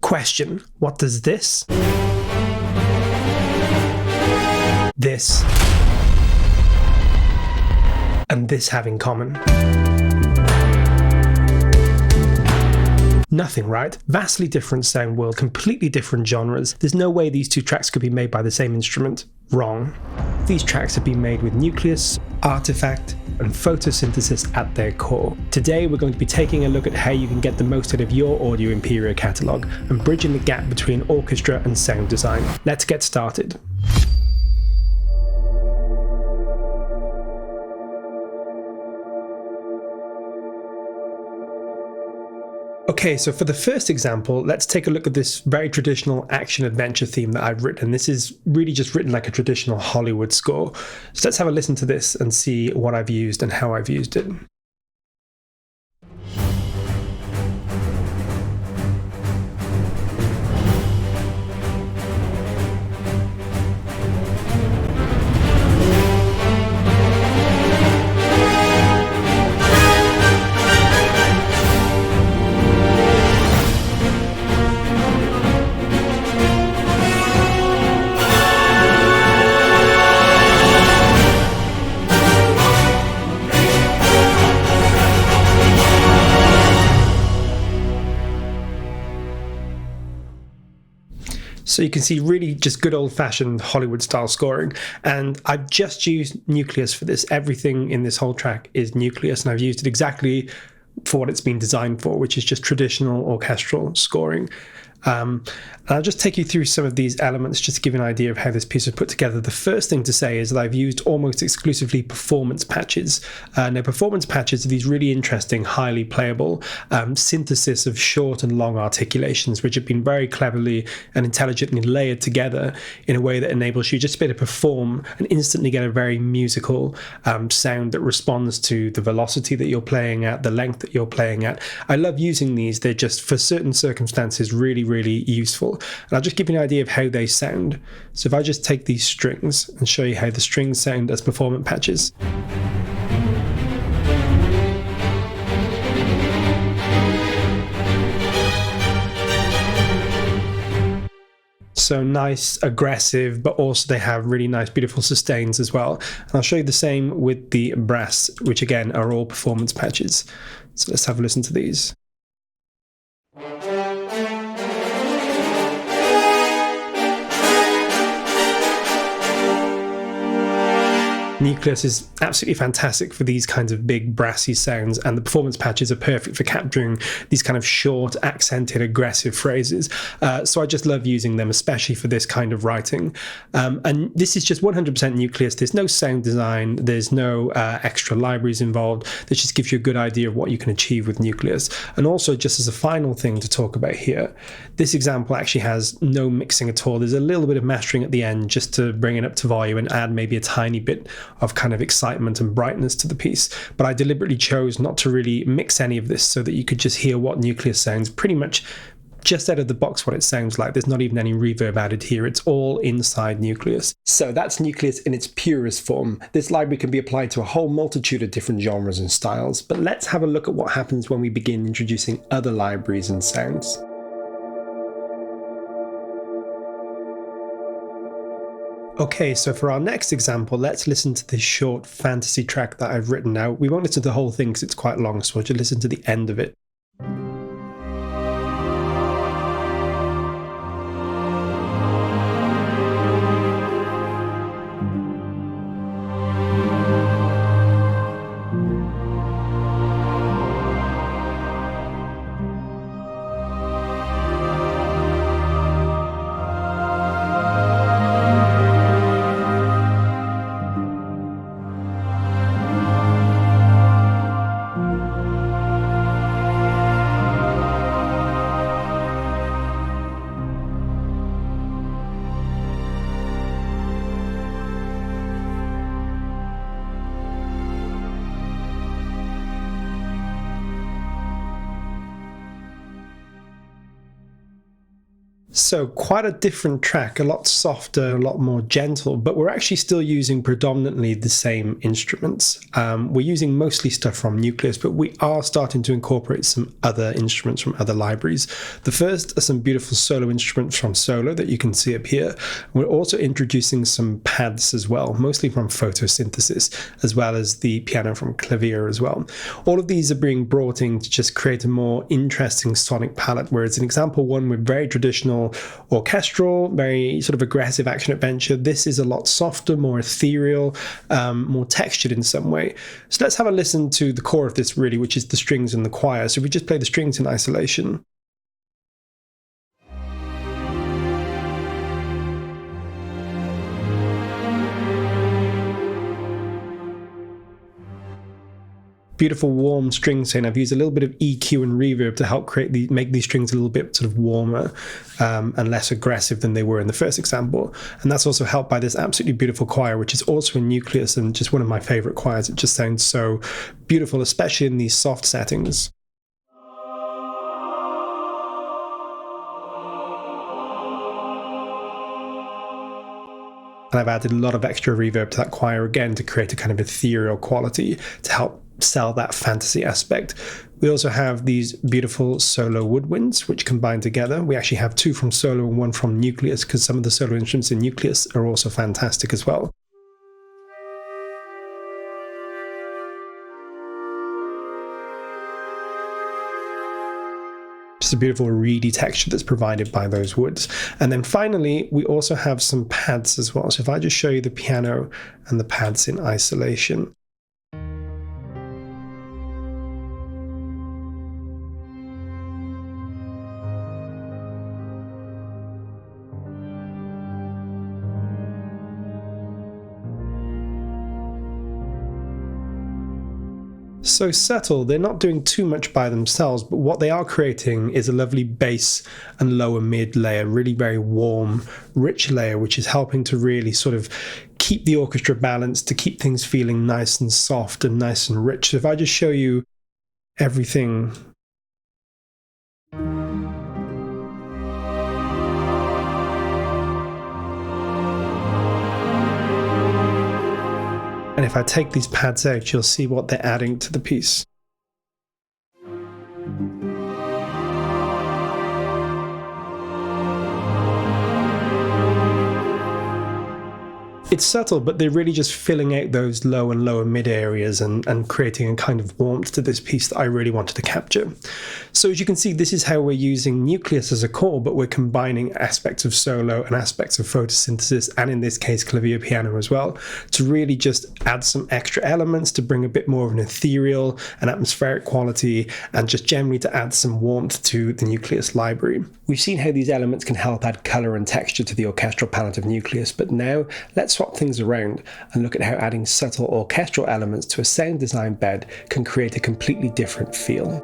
Question: what does this, this, and this have in common? Nothing, right? Vastly different sound world, completely different genres. There's no way these two tracks could be made by the same instrument. Wrong. These tracks have been made with nucleus, artifact, and photosynthesis at their core. Today we're going to be taking a look at how you can get the most out of your audio Imperia catalogue and bridging the gap between orchestra and sound design. Let's get started. Okay, so for the first example, let's take a look at this very traditional action-adventure theme that I've written. This is really just written like a traditional Hollywood score. So let's have a listen to this and see what I've used and how I've used it. So you can see really just good old-fashioned Hollywood style scoring, and I've just used nucleus for this. Everything in this whole track is nucleus, and I've used it exactly for what it's been designed for, which is just traditional orchestral scoring. And I'll just take you through some of these elements just to give you an idea of how this piece was put together. The first thing to say is that I've used almost exclusively performance patches. Now, performance patches are these really interesting, highly playable synthesis of short and long articulations, which have been very cleverly and intelligently layered together in a way that enables you just to be able to perform and instantly get a very musical sound that responds to the velocity that you're playing at, the length that you're playing at. I love using these. They're just, for certain circumstances, really useful. And I'll just give you an idea of how they sound. So if I just take these strings and show you how the strings sound as performance patches. So nice, aggressive, but also they have really nice, beautiful sustains as well. And I'll show you the same with the brass, which again are all performance patches. So let's have a listen to these. Nucleus is absolutely fantastic for these kinds of big brassy sounds, and the performance patches are perfect for capturing these kind of short, accented, aggressive phrases. So I just love using them, especially for this kind of writing. And this is just 100% nucleus. There's no sound design. There's no extra libraries involved. This just gives you a good idea of what you can achieve with nucleus. And also, just as a final thing to talk about here, this example actually has no mixing at all. There's a little bit of mastering at the end just to bring it up to volume and add maybe a tiny bit of kind of excitement and brightness to the piece. But I deliberately chose not to really mix any of this so that you could just hear what nucleus sounds pretty much just out of the box what it sounds like. There's not even any reverb added here. It's all inside nucleus. So that's nucleus in its purest form. This library can be applied to a whole multitude of different genres and styles, but let's have a look at what happens when we begin introducing other libraries and sounds. Okay, so for our next example, let's listen to this short fantasy track that I've written. Now, we won't listen to the whole thing because it's quite long, so we'll just listen to the end of it. So quite a different track, a lot softer, a lot more gentle, but we're actually still using predominantly the same instruments. We're using mostly stuff from Nucleus, but we are starting to incorporate some other instruments from other libraries. The first are some beautiful solo instruments from Solo that you can see up here. We're also introducing some pads as well, mostly from photosynthesis, as well as the piano from Clavier as well. All of these are being brought in to just create a more interesting sonic palette, whereas in example one, we're very traditional orchestral, very sort of aggressive action adventure. This is a lot softer, more ethereal, more textured in some way. So let's have a listen to the core of this really, which is the strings and the choir. So if we just play the strings in isolation. Beautiful warm string sound. I've used a little bit of EQ and reverb to help make these strings a little bit sort of warmer and less aggressive than they were in the first example. And that's also helped by this absolutely beautiful choir, which is also in Nucleus and just one of my favorite choirs. It just sounds so beautiful, especially in these soft settings. And I've added a lot of extra reverb to that choir again to create a kind of ethereal quality to help sell that fantasy aspect. We also have these beautiful solo woodwinds which combine together. We actually have two from Solo and one from Nucleus because some of the solo instruments in Nucleus are also fantastic as well. Just a beautiful reedy texture that's provided by those woods. And then finally, we also have some pads as well. So if I just show you the piano and the pads in isolation. So subtle, they're not doing too much by themselves, but what they are creating is a lovely bass and lower mid layer, really very warm, rich layer, which is helping to really sort of keep the orchestra balanced, to keep things feeling nice and soft and nice and rich. So if I just show you everything. And if I take these pads out, you'll see what they're adding to the piece. It's subtle, but they're really just filling out those low and lower mid areas and creating a kind of warmth to this piece that I really wanted to capture. So as you can see, this is how we're using Nucleus as a core, but we're combining aspects of solo and aspects of photosynthesis, and in this case, clavier piano as well, to really just add some extra elements to bring a bit more of an ethereal and atmospheric quality, and just generally to add some warmth to the Nucleus library. We've seen how these elements can help add color and texture to the orchestral palette of Nucleus, but now let's swap things around and look at how adding subtle orchestral elements to a sound design bed can create a completely different feel.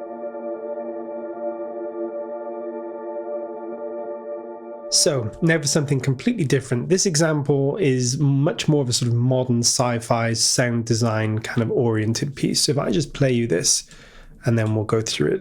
So now for something completely different. This example is much more of a sort of modern sci-fi sound design kind of oriented piece. So if I just play you this and then we'll go through it.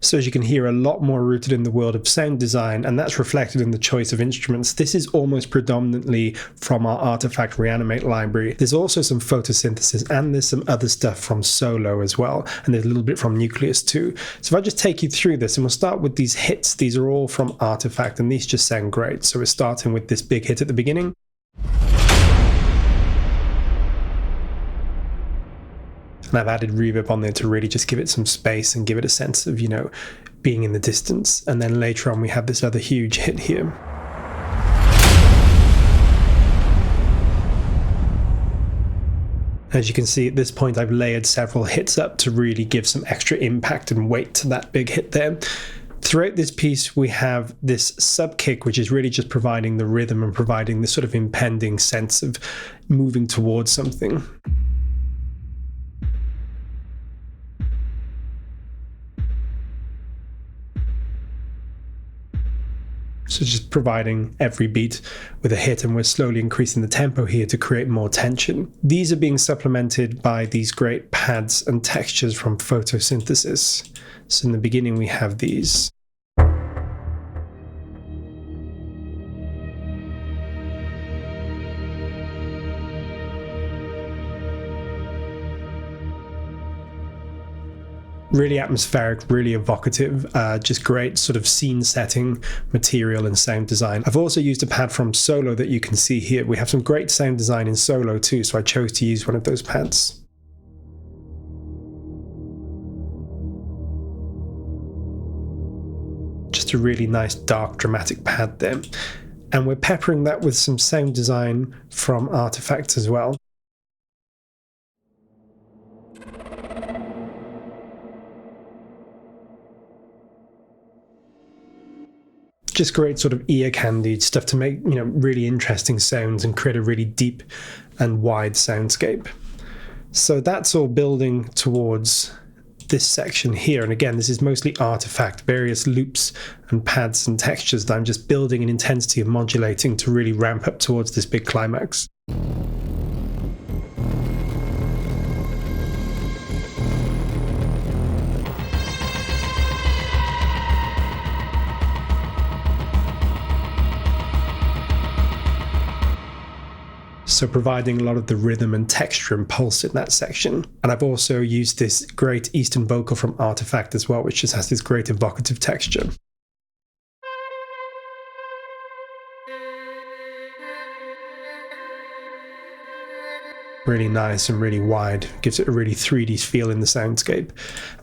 So as you can hear, a lot more rooted in the world of sound design, and that's reflected in the choice of instruments. This is almost predominantly from our Artifact Reanimate library. There's also some photosynthesis, and there's some other stuff from Solo as well, and there's a little bit from Nucleus too. So if I just take you through this, and we'll start with these hits. These are all from Artifact, and these just sound great. So we're starting with this big hit at the beginning. And I've added reverb on there to really just give it some space and give it a sense of, being in the distance. And then later on we have this other huge hit here. As you can see at this point, I've layered several hits up to really give some extra impact and weight to that big hit there. Throughout this piece, we have this sub kick, which is really just providing the rhythm and providing this sort of impending sense of moving towards something. So just providing every beat with a hit, and we're slowly increasing the tempo here to create more tension. These are being supplemented by these great pads and textures from photosynthesis. So in the beginning we have these. Really atmospheric, really evocative, just great sort of scene setting material and sound design. I've also used a pad from Solo that you can see here. We have some great sound design in Solo too, so I chose to use one of those pads. Just a really nice dark dramatic pad there. And we're peppering that with some sound design from Artifacts as well. Just great sort of ear candy stuff to make, really interesting sounds and create a really deep and wide soundscape. So that's all building towards this section here. And again, this is mostly Artifact, various loops and pads and textures that I'm just building in intensity and modulating to really ramp up towards this big climax. So providing a lot of the rhythm and texture and pulse in that section. And I've also used this great Eastern vocal from Artifact as well, which just has this great evocative texture. Really nice and really wide, gives it a really 3D feel in the soundscape.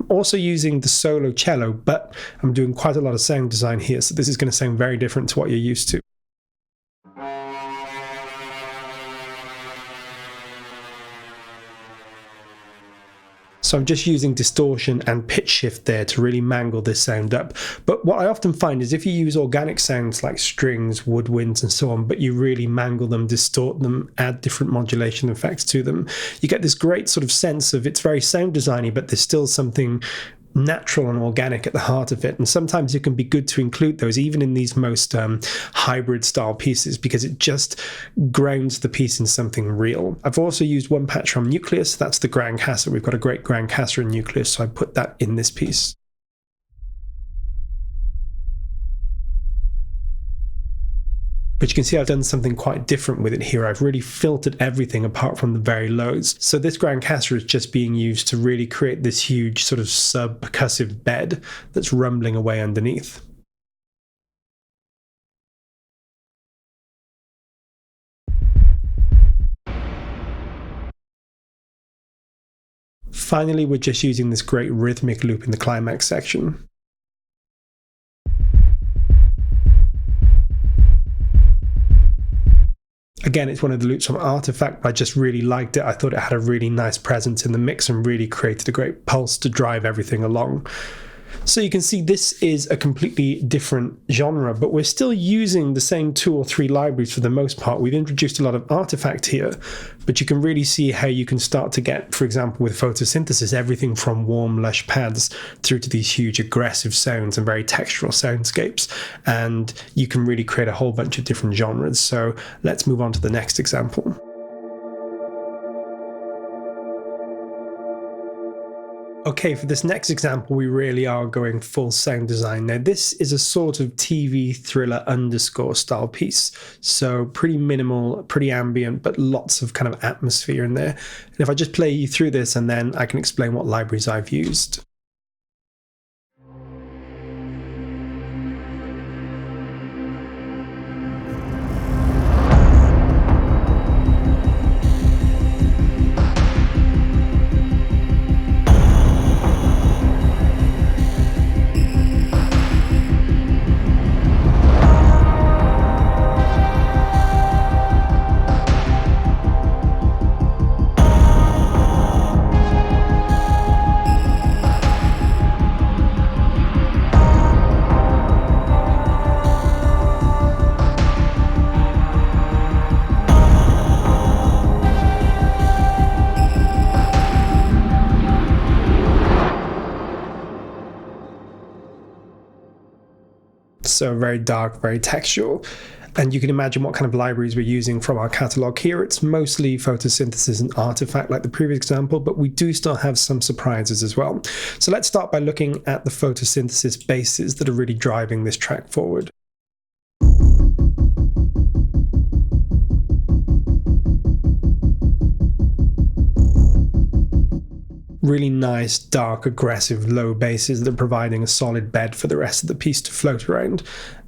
I'm also using the solo cello, but I'm doing quite a lot of sound design here, so this is going to sound very different to what you're used to. So I'm just using distortion and pitch shift there to really mangle this sound up. But what I often find is if you use organic sounds like strings, woodwinds and so on, but you really mangle them, distort them, add different modulation effects to them, you get this great sort of sense of it's very sound designy, but there's still something natural and organic at the heart of it. And sometimes it can be good to include those even in these most hybrid style pieces, because it just grounds the piece in something real. I've also used one patch from Nucleus. That's the Grand Casser. We've got a great Grand Casser in Nucleus, so I put that in this piece. But you can see I've done something quite different with it here. I've really filtered everything apart from the very lows. So this Grand Casser is just being used to really create this huge sort of sub-percussive bed that's rumbling away underneath. Finally, we're just using this great rhythmic loop in the climax section. Again, it's one of the loops from Artifact, but I just really liked it. I thought it had a really nice presence in the mix and really created a great pulse to drive everything along. So you can see this is a completely different genre, but we're still using the same 2 or 3 libraries for the most part. We've introduced a lot of Artifact here, but you can really see how you can start to get, for example, with photosynthesis, everything from warm, lush pads through to these huge aggressive sounds and very textural soundscapes. And you can really create a whole bunch of different genres. So let's move on to the next example. Okay, for this next example, we really are going full sound design. Now, this is a sort of TV thriller underscore style piece. So pretty minimal, pretty ambient, but lots of kind of atmosphere in there. And if I just play you through this and then I can explain what libraries I've used. So very dark, very textural. And you can imagine what kind of libraries we're using from our catalog here. It's mostly photosynthesis and artifact like the previous example, but we do still have some surprises as well. So let's start by looking at the photosynthesis bases that are really driving this track forward. Really nice, dark, aggressive, low basses that are providing a solid bed for the rest of the piece to float around.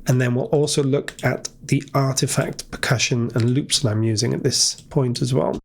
And then we'll also look at the artifact percussion and loops that I'm using at this point as well.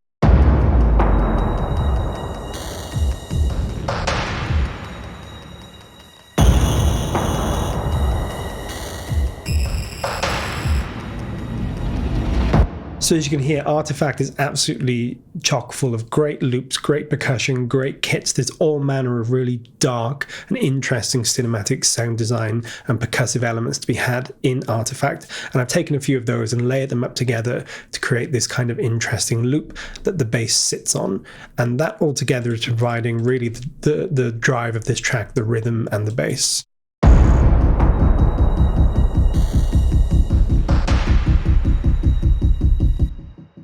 So as you can hear, Artifact is absolutely chock full of great loops, great percussion, great kits. There's all manner of really dark and interesting cinematic sound design and percussive elements to be had in Artifact. And I've taken a few of those and layered them up together to create this kind of interesting loop that the bass sits on. And that all together is providing really the drive of this track, the rhythm and the bass.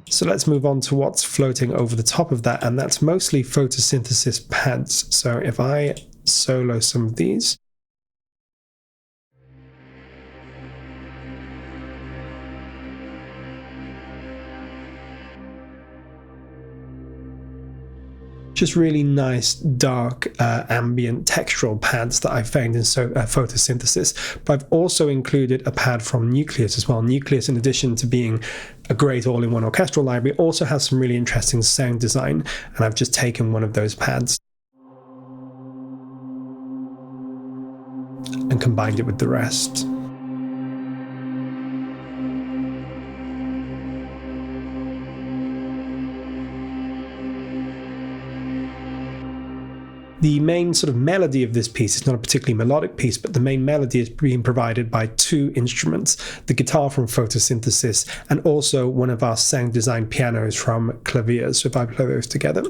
So let's move on to what's floating over the top of that, and that's mostly photosynthesis pads. So if I solo some of these, just really nice, dark, ambient textural pads that I found in photosynthesis. But I've also included a pad from Nucleus as well. Nucleus, in addition to being a great all-in-one orchestral library, also has some really interesting sound design, and I've just taken one of those pads and combined it with the rest. The main sort of melody of this piece is not a particularly melodic piece, but the main melody is being provided by two instruments, the guitar from photosynthesis and also one of our sound design pianos from Clavier. So if I play those together.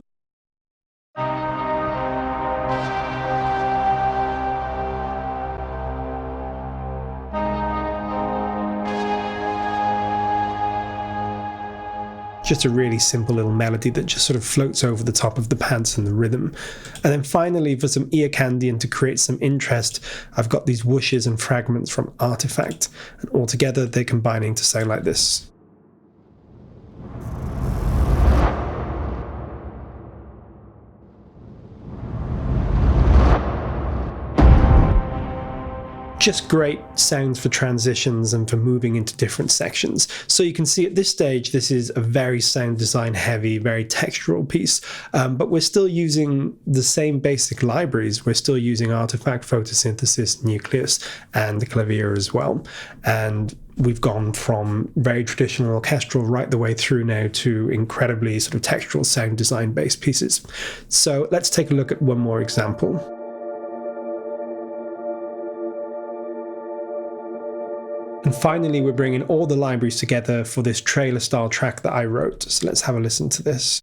Just a really simple little melody that just sort of floats over the top of the pads and the rhythm. And then finally, for some ear candy and to create some interest, I've got these whooshes and fragments from Artifact, and altogether they're combining to sound like this. Just great sounds for transitions and for moving into different sections. So you can see at this stage, this is a very sound design heavy, very textural piece, but we're still using the same basic libraries. We're still using Artifact, Photosynthesis, Nucleus, and Clavier as well. And we've gone from very traditional orchestral right the way through now to incredibly sort of textural sound design based pieces. So let's take a look at one more example. And finally, we're bringing all the libraries together for this trailer style track that I wrote. So let's have a listen to this.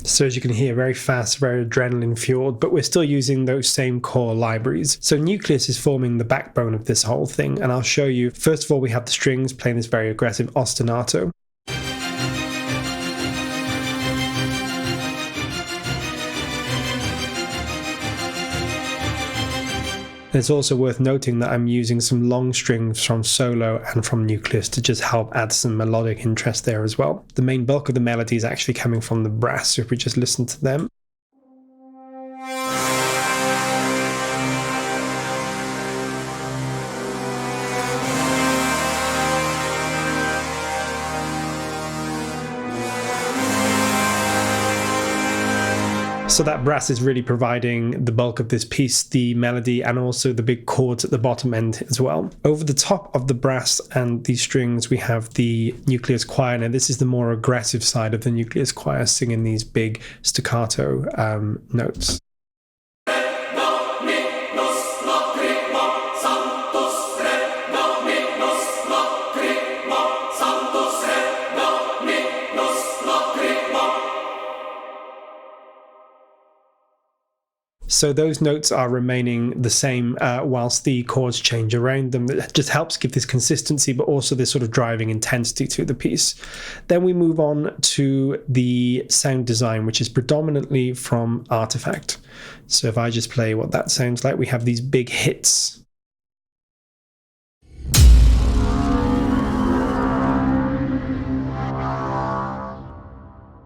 So as you can hear, very fast, very adrenaline fueled, but we're still using those same core libraries. So Nucleus is forming the backbone of this whole thing, and I'll show you. First of all, we have the strings playing this very aggressive ostinato. it's also worth noting that I'm using some long strings from solo and from Nucleus to just help add some melodic interest there as well. The main bulk of the melody is actually coming from the brass, so if we just listen to them. So that brass is really providing the bulk of this piece, the melody, and also the big chords at the bottom end as well. Over the top of the brass and these strings, we have the Nucleus choir. Now this is the more aggressive side of the Nucleus choir, singing these big staccato notes. So those notes are remaining the same whilst the chords change around them. It just helps give this consistency, but also this sort of driving intensity to the piece. Then we move on to the sound design, which is predominantly from Artifact. So if I just play what that sounds like, we have these big hits.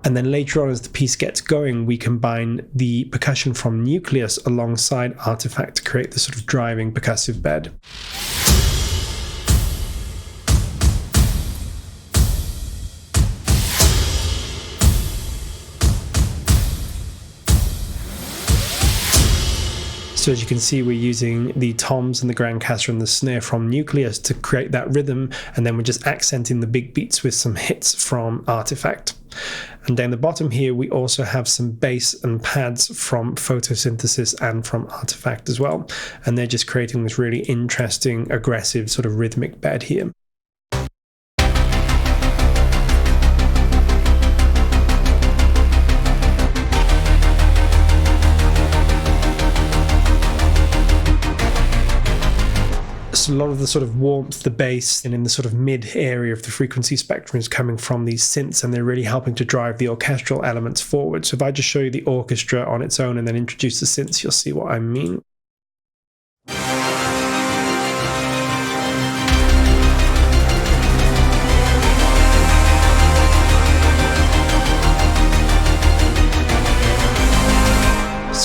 And then later on, as the piece gets going, we combine the percussion from Nucleus alongside Artifact to create this sort of driving percussive bed. So as you can see, we're using the toms and the groundcaster and the snare from Nucleus to create that rhythm, and then we're just accenting the big beats with some hits from Artifact. And down the bottom here, we also have some bass and pads from Photosynthesis and from Artifact as well. And they're just creating this really interesting, aggressive sort of rhythmic bed here. So a lot of the sort of warmth, the bass, and in the sort of mid area of the frequency spectrum is coming from these synths, and they're really helping to drive the orchestral elements forward. So if I just show you the orchestra on its own and then introduce the synths, you'll see what I mean.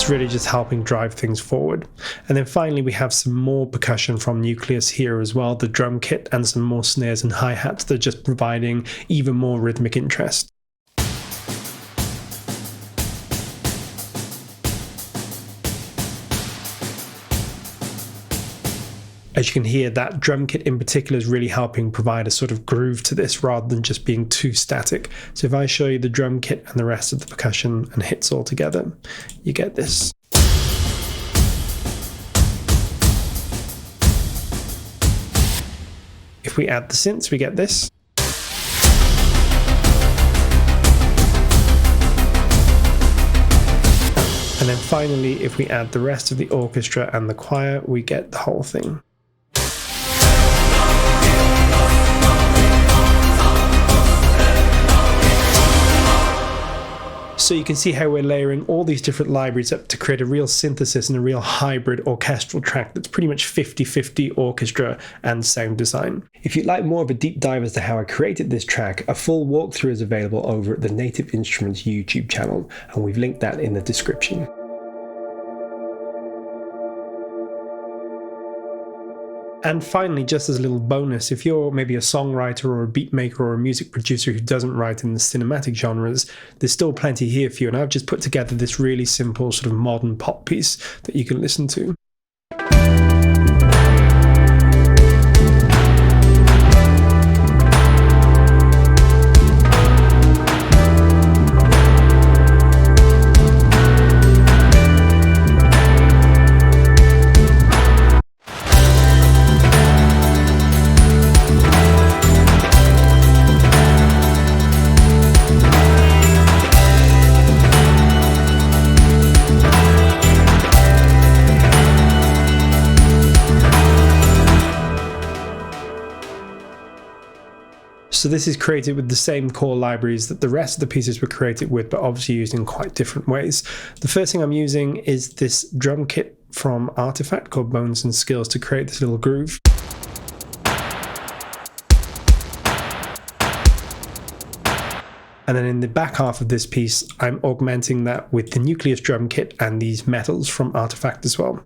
Really just helping drive things forward. And then finally we have some more percussion from Nucleus here as well, the drum kit, and some more snares and hi-hats that are just providing even more rhythmic interest. As you can hear, that drum kit in particular is really helping provide a sort of groove to this rather than just being too static. So if I show you the drum kit and the rest of the percussion and hits all together, you get this. If we add the synths, we get this. And then finally, if we add the rest of the orchestra and the choir, we get the whole thing. So you can see how we're layering all these different libraries up to create a real synthesis and a real hybrid orchestral track that's pretty much 50-50 orchestra and sound design. If you'd like more of a deep dive as to how I created this track, a full walkthrough is available over at the Native Instruments YouTube channel, and we've linked that in the description. And finally, just as a little bonus, if you're maybe a songwriter or a beat maker or a music producer who doesn't write in the cinematic genres, there's still plenty here for you. And I've just put together this really simple sort of modern pop piece that you can listen to. So this is created with the same core libraries that the rest of the pieces were created with, but obviously used in quite different ways. The first thing I'm using is this drum kit from Artifact called Bones and Skills to create this little groove. And then in the back half of this piece, I'm augmenting that with the Nucleus drum kit and these metals from Artifact as well.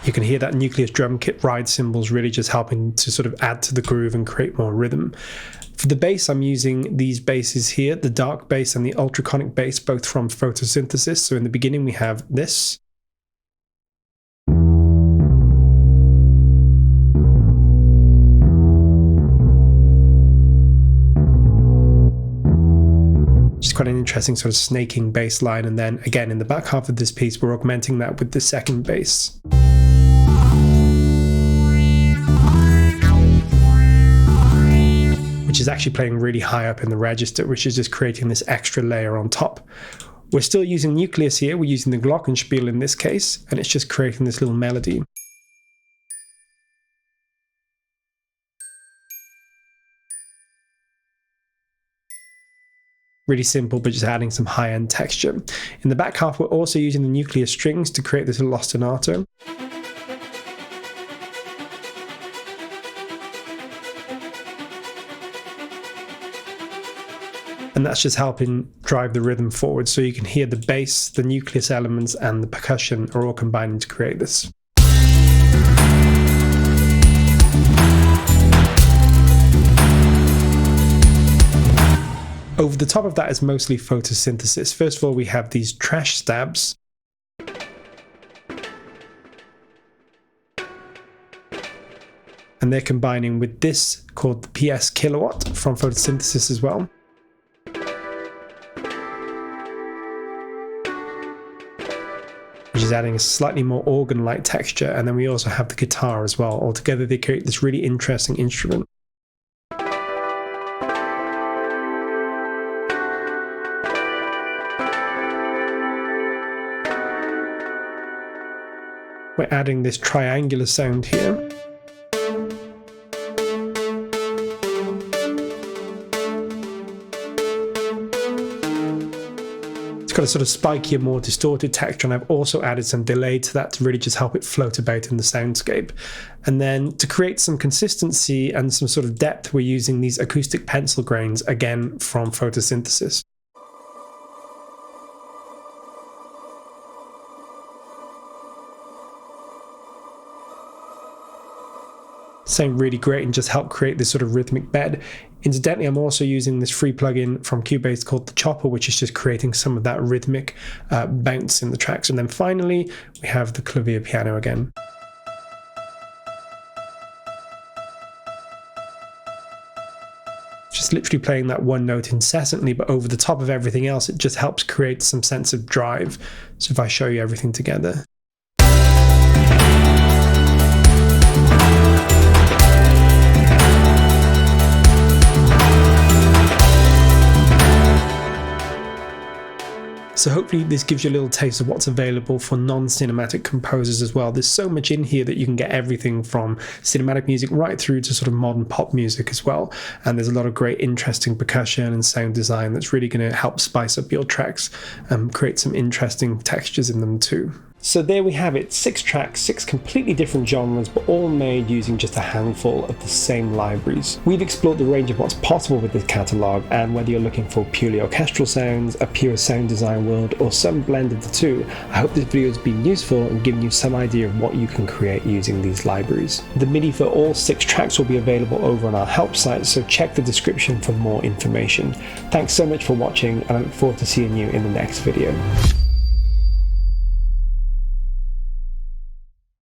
You can hear that Nucleus drum kit ride cymbals really just helping to sort of add to the groove and create more rhythm. For the bass, I'm using these basses here, the dark bass and the ultraconic bass, both from Photosynthesis. So in the beginning we have this. Just quite an interesting sort of snaking bass line, and then again in the back half of this piece we're augmenting that with the second bass. Which is actually playing really high up in the register, which is just creating this extra layer on top. We're still using Nucleus here, we're using the glockenspiel in this case, and it's just creating this little melody. Really simple, but just adding some high-end texture. In the back half, we're also using the Nucleus strings to create this little ostinato. And that's just helping drive the rhythm forward, so you can hear the bass, the Nucleus elements, and the percussion are all combining to create this. Over the top of that is mostly photosynthesis. First of all, we have these trash stabs. And they're combining with this called the PS Kilowatt from Photosynthesis as well. Which is adding a slightly more organ-like texture. And then we also have the guitar as well. Altogether, they create this really interesting instrument. We're adding this triangular sound here. It's got a sort of spikier, more distorted texture, and I've also added some delay to that to really just help it float about in the soundscape. And then to create some consistency and some sort of depth, we're using these acoustic pencil grains, again from Photosynthesis. Sound really great and just help create this sort of rhythmic bed. Incidentally, I'm also using this free plugin from Cubase called the Chopper, which is just creating some of that rhythmic bounce in the tracks. And then finally, we have the clavier piano again. Just literally playing that one note incessantly, but over the top of everything else, it just helps create some sense of drive. So if I show you everything together. So hopefully this gives you a little taste of what's available for non-cinematic composers as well. There's so much in here that you can get everything from cinematic music right through to sort of modern pop music as well. And there's a lot of great interesting percussion and sound design that's really going to help spice up your tracks and create some interesting textures in them too. So there we have it, 6 tracks, 6 completely different genres, but all made using just a handful of the same libraries. We've explored the range of what's possible with this catalogue, and whether you're looking for purely orchestral sounds, a pure sound design world, or some blend of the two, I hope this video has been useful and given you some idea of what you can create using these libraries. The MIDI for all 6 tracks will be available over on our help site, so check the description for more information. Thanks so much for watching, and I look forward to seeing you in the next video.